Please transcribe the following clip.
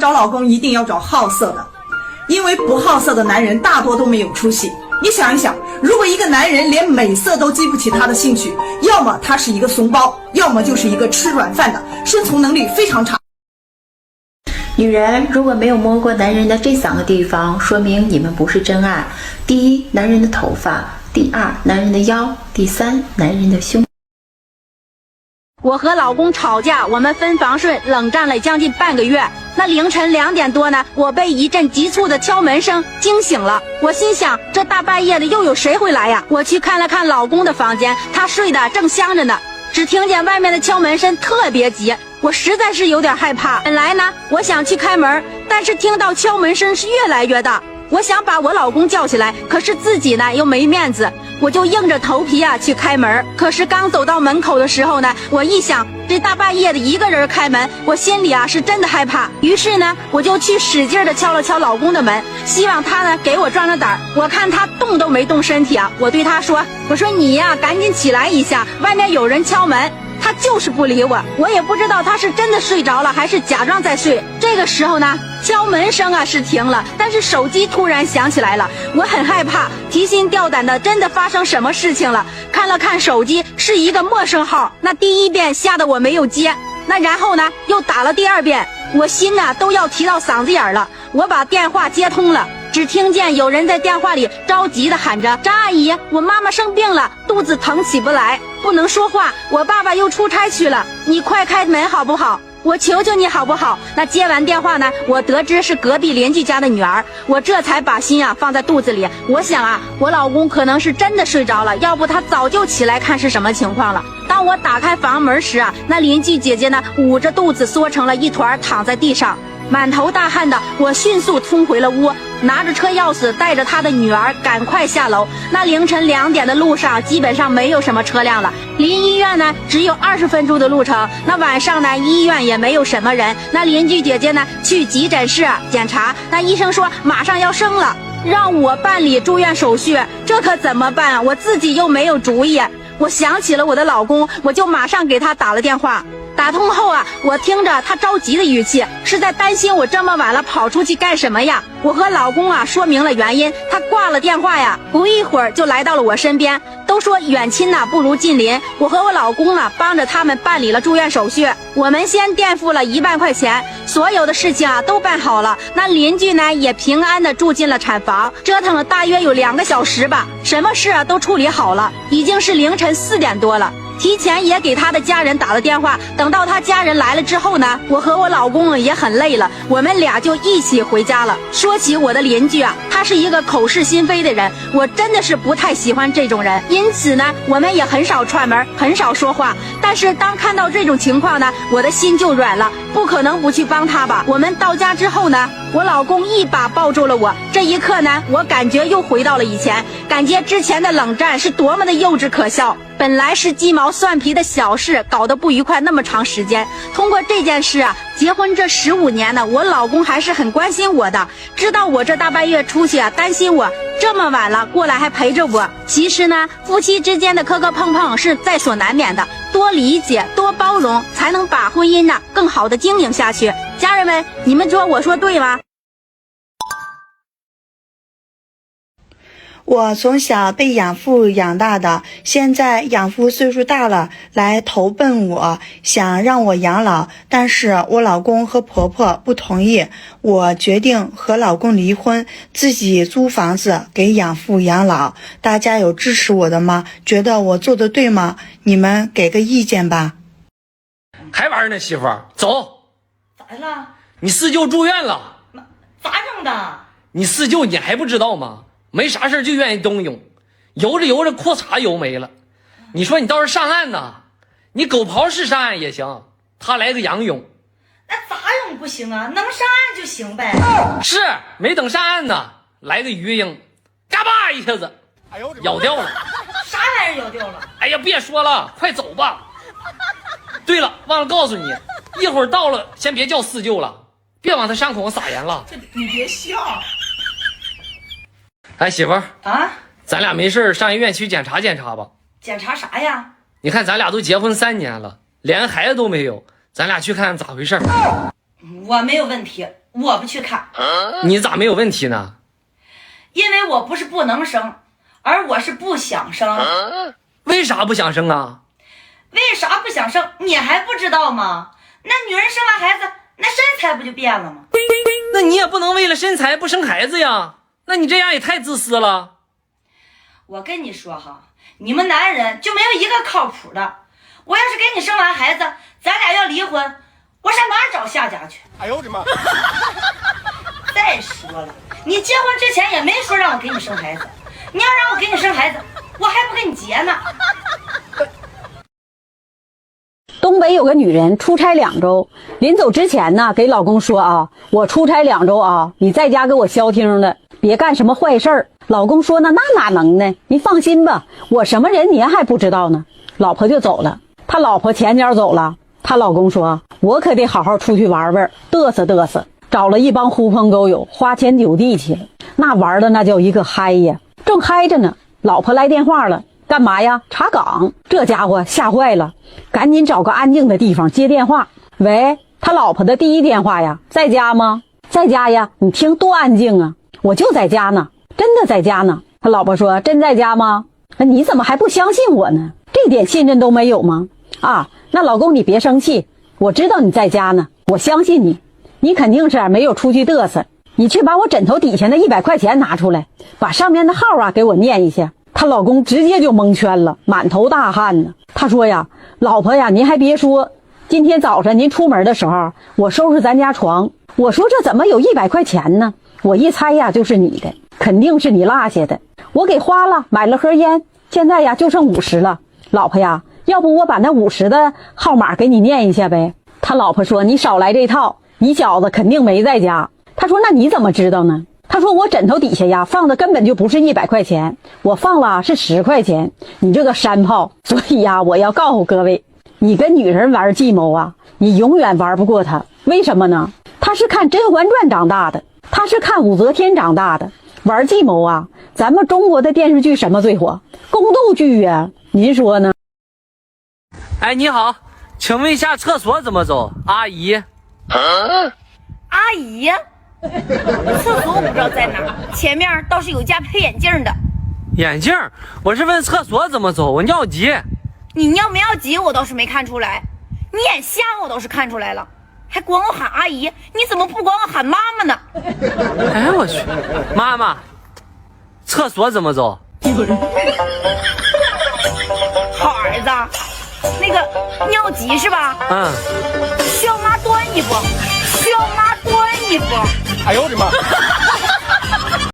找老公一定要找好色的，因为不好色的男人大多都没有出息。你想一想，如果一个男人连美色都激不起他的兴趣，要么他是一个怂包，要么就是一个吃软饭的，生存能力非常差。女人如果没有摸过男人的这3个地方，说明你们不是真爱。第一，男人的头发；第二，男人的腰；第三，男人的胸。我和老公吵架，我们分房睡，冷战了将近半个月。那凌晨2点多呢，我被一阵急促的敲门声惊醒了。我心想，这大半夜的又有谁会来呀？我去看了看老公的房间，他睡得正香着呢。只听见外面的敲门声特别急，我实在是有点害怕。本来呢，我想去开门，但是听到敲门声是越来越大。我想把我老公叫起来，可是自己呢又没面子，我就硬着头皮去开门。可是刚走到门口的时候呢，我一想，这大半夜的一个人开门，我心里是真的害怕。于是呢，我就去使劲的敲了敲老公的门，希望他呢给我壮壮胆。我看他动都没动身体我对他说，我说你赶紧起来一下，外面有人敲门。他就是不理我，我也不知道他是真的睡着了还是假装在睡。这个时候呢，敲门声是停了，但是手机突然响起来了，我很害怕，提心吊胆的，真的发生什么事情了。看了看手机，是一个陌生号，那第一遍吓得我没有接，那然后呢又打了第2遍，我心都要提到嗓子眼了。我把电话接通了，只听见有人在电话里着急地喊着，张阿姨，我妈妈生病了，肚子疼起不来，不能说话，我爸爸又出差去了，你快开门好不好？我求求你好不好？那接完电话呢，我得知是隔壁邻居家的女儿，我这才把心放在肚子里。我想我老公可能是真的睡着了，要不他早就起来看是什么情况了。当我打开房门时那邻居姐姐呢捂着肚子缩成了一团，躺在地上，满头大汗的。我迅速冲回了屋，拿着车钥匙带着他的女儿赶快下楼。那凌晨2点的路上基本上没有什么车辆了，离医院呢只有20分钟的路程。那晚上呢医院也没有什么人。那邻居姐姐呢去急诊室检查，那医生说马上要生了，让我办理住院手续。这可怎么办我自己又没有主意。我想起了我的老公，我就马上给他打了电话。打通后我听着他着急的语气，是在担心我这么晚了跑出去干什么呀。我和老公说明了原因，他挂了电话不一会儿就来到了我身边。都说远亲不如近邻，我和我老公帮着他们办理了住院手续。我们先垫付了1万块钱，所有的事情都办好了。那邻居呢也平安的住进了产房，折腾了大约有2个小时吧，什么事都处理好了。已经是凌晨4点多了，提前也给他的家人打了电话。等到他家人来了之后呢，我和我老公也很累了，我们俩就一起回家了。说起我的邻居他是一个口是心非的人，我真的是不太喜欢这种人，因此呢我们也很少串门，很少说话。但是当看到这种情况呢，我的心就软了，不可能不去帮他吧。我们到家之后呢，我老公一把抱住了我，这一刻呢我感觉又回到了以前，感觉之前的冷战是多么的幼稚可笑。本来是鸡毛蒜皮的小事，搞得不愉快那么长时间。通过这件事结婚这15年呢，我老公还是很关心我的，知道我这大半夜出去担心我，这么晚了过来还陪着我。其实呢，夫妻之间的磕磕碰碰是在所难免的，多理解多包容，才能把婚姻更好的经营下去。家人们，你们说我说对吗？我从小被养父养大的，现在养父岁数大了，来投奔我，想让我养老，但是我老公和婆婆不同意，我决定和老公离婚，自己租房子给养父养老。大家有支持我的吗？觉得我做的对吗？你们给个意见吧。还玩呢，媳妇儿，走。咋了？你四舅住院了。咋整的？你四舅你还不知道吗？没啥事就愿意冬泳，游着游着裤衩游没了。你说你倒是上岸呐，你狗刨式上岸也行，他来个仰泳。那咋泳不行啊？能上岸就行呗。是，没等上岸呢，来个鱼鹰，嘎巴一下子咬掉了。啥玩意儿咬掉了？哎呀，别说了，快走吧。对了，忘了告诉你，一会儿到了先别叫四舅了，别往他伤口上撒盐了。你别笑。哎，媳妇儿咱俩没事上医院去检查检查吧。检查啥呀？你看咱俩都结婚3年了，连孩子都没有，咱俩去看咋回事。我没有问题，我不去看。你咋没有问题呢？因为我不是不能生，而我是不想生。为啥不想生啊？为啥不想生？你还不知道吗？那女人生完孩子，那身材不就变了吗？那你也不能为了身材不生孩子呀，那你这样也太自私了。我跟你说哈，你们男人就没有一个靠谱的。我要是给你生完孩子，咱俩要离婚，我上哪儿找下家去？哎呦我的妈！再说了，你结婚之前也没说让我给你生孩子，你要让我给你生孩子，我还不跟你结呢。东北有个女人出差2周，临走之前呢，给老公说啊，我出差2周啊，你在家给我消停的，别干什么坏事儿。老公说呢，那哪能呢？你放心吧，我什么人您还不知道呢。老婆就走了，他老婆前脚走了，他老公说，我可得好好出去玩玩，嘚瑟嘚瑟。找了一帮狐朋狗友，花天酒地去了，那玩的那叫一个嗨呀！正嗨着呢，老婆来电话了。干嘛呀？查岗。这家伙吓坏了，赶紧找个安静的地方接电话。喂，他老婆的第一电话呀，在家吗？在家呀。你听多安静啊，我就在家呢，真的在家呢。他老婆说，真在家吗？那你怎么还不相信我呢？这点信任都没有吗？啊，那老公你别生气，我知道你在家呢，我相信你，你肯定是没有出去嘚瑟。你去把我枕头底下那100块钱拿出来，把上面的号啊给我念一下。她老公直接就蒙圈了，满头大汗呢。他说呀，老婆呀，您还别说，今天早上您出门的时候，我收拾咱家床，我说这怎么有100块钱呢？我一猜呀，就是你的，肯定是你落下的，我给花了，买了盒烟，现在呀就剩50了。老婆呀，要不我把那50的号码给你念一下呗？他老婆说，你少来这套，你小子肯定没在家。他说，那你怎么知道呢？他说，我枕头底下呀放的根本就不是100块钱，我放了是10块钱，你这个山炮。所以呀，我要告诉各位，你跟女人玩计谋啊，你永远玩不过她。为什么呢？她是看《甄嬛传》长大的，她是看武则天长大的。玩计谋啊，咱们中国的电视剧什么最火？宫斗剧呀，您说呢？哎，你好，请问一下厕所怎么走？阿姨。阿姨，厕所我不知道在哪儿，前面倒是有家配眼镜的。眼镜？我是问厕所怎么走，我尿急。你尿没尿急我倒是没看出来，你眼瞎我倒是看出来了，还管我喊阿姨，你怎么不管我喊妈妈呢？哎我去，妈妈，厕所怎么走？好儿子，那个尿急是吧？嗯，需要妈端一步，需要妈端一步。哎呦我的妈！